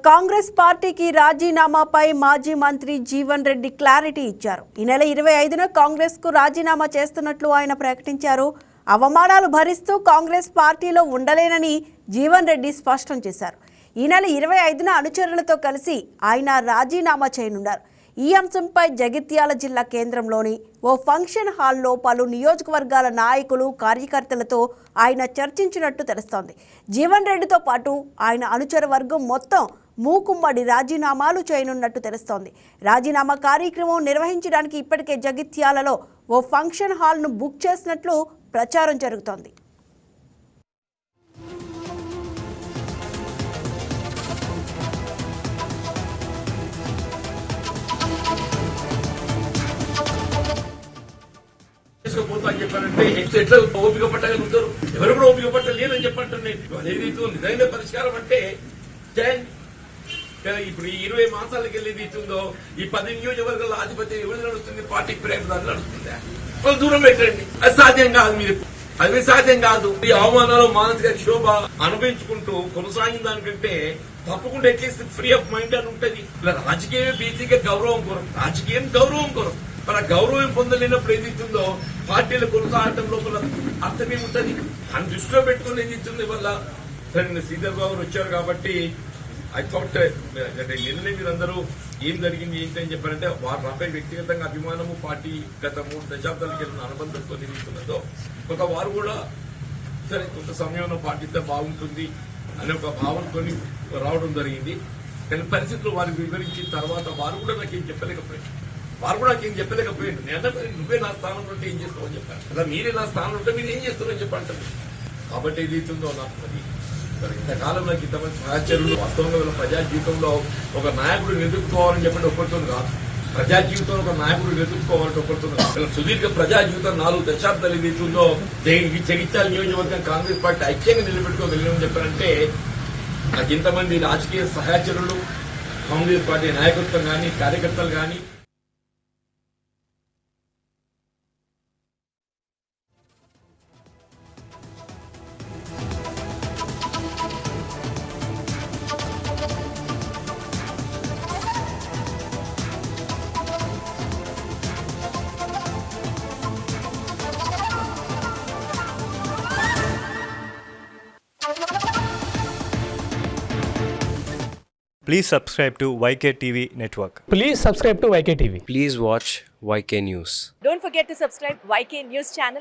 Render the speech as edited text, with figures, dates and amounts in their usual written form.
కాంగ్రెస్ పార్టీకి రాజీనామాపై మాజీ మంత్రి జీవన్ రెడ్డి క్లారిటీ ఇచ్చారు. ఈ నెల 25న కాంగ్రెస్ కు రాజీనామా చేస్తున్నట్లు ఆయన ప్రకటించారు. అవమానాలు భరిస్తూ కాంగ్రెస్ పార్టీలో ఉండలేనని జీవన్ రెడ్డి స్పష్టం చేశారు. ఈ నెల 25న అనుచరులతో కలిసి ఆయన రాజీనామా చేయనున్నారు. ఈ అంశంపై జగిత్యాల జిల్లా కేంద్రంలోని ఓ ఫంక్షన్ హాల్లో పలు నియోజకవర్గాల నాయకులు కార్యకర్తలతో ఆయన చర్చించినట్టు తెలుస్తోంది. జీవన్ రెడ్డితో పాటు ఆయన అనుచర వర్గం మొత్తం మూకుమ్మడి రాజీనామాలు చేయనున్నట్టు తెలుస్తోంది. రాజీనామా కార్యక్రమం నిర్వహించడానికి ఇప్పటికే జగిత్యాలలో ఓ ఫంక్షన్ హాల్ను బుక్ చేసినట్లు ప్రచారం జరుగుతోంది. చెప్పారంటే ఎట్లా ఓపిక పట్టగలుగుతారు? ఎవరు కూడా ఓపిక పట్టలేదని చెప్పండి. ఏదైతే నిజమైన పరిష్కారం అంటే ఇప్పుడు ఈ 20 మాసాలకు వెళ్ళేది ఇస్తుందో ఈ 10 నియోజకవర్గాల ఆధిపత్యం ఎవరు నడుస్తుంది? పార్టీ ప్రేమదారులు నడుస్తుందా? వాళ్ళు దూరం పెట్టండి. అది సాధ్యం కాదు. మీరు అది సాధ్యం కాదు. ఈ అవమానాలు మానసిక క్షోభ అనుభవించుకుంటూ కొనసాగిన దానికంటే తప్పకుండా అట్లీస్ట్ ఫ్రీ ఆఫ్ మైండ్ అని ఉంటది. ఇలా రాజకీయ బీసీగా గౌరవం కోరం, రాజకీయం గౌరవం కోరం. మన గౌరవం పొందలేనప్పుడు ఏదైతుందో పార్టీలు కొనసాగటం లోపల అర్థమే ఉంటది. అని దృష్టిలో పెట్టుకుని ఏదైతుంది వల్ల సరే శ్రీధర్ బాబు వచ్చారు కాబట్టి ఐ థాట్ నిన్ననే మీరందరూ ఏం జరిగింది ఏంటి అని చెప్పారంటే వారు నాపై వ్యక్తిగతంగా అభిమానము, పార్టీ గత 3 దశాబ్దాలకు వెళ్ళిన అనుబంధంతో నిలుస్తున్నదో ఒక వారు కూడా సరే కొంత సమయంలో పార్టీతో బాగుంటుంది అనే ఒక భావనతో రావడం జరిగింది. కానీ పరిస్థితులు వారికి వివరించిన తర్వాత వారు కూడా నాకేం చెప్పలేకపోయారు. నేను నువ్వే నా స్థానంలో ఉంటే ఏం చేస్తావని చెప్పాను కదా, మీరే నా స్థానంలో ఉంటే మీరు ఏం చేస్తారని చెప్పంటారు. కాబట్టి ఏదైతుందో నాకు మరి ఇంతకాలంలో ఇంతమంది సహచరులు వాస్తవంగా ప్రజా జీవితంలో ఒక నాయకుడు ఎదుర్కోవాలని చెప్పండి ఒకరితో కాదు. ప్రజా జీవితంలో ఒక నాయకుడు ఎదుర్కోవాలంటే ఒకరితో కాదు. సుదీర్ఘ ప్రజా జీవితం 4 దశాబ్దాలు ఏదైతుందో జగిత్యాల నియోజకవర్గం కాంగ్రెస్ పార్టీ ఐక్యంగా నిలబెట్టుకోగలిగామని చెప్పారంటే నాకు ఇంతమంది రాజకీయ సహచరులు, కాంగ్రెస్ పార్టీ నాయకత్వం కానీ కార్యకర్తలు కానీ Please subscribe to YK TV Network. Please subscribe to YK TV. Please watch YK News. Don't forget to subscribe YK News channel.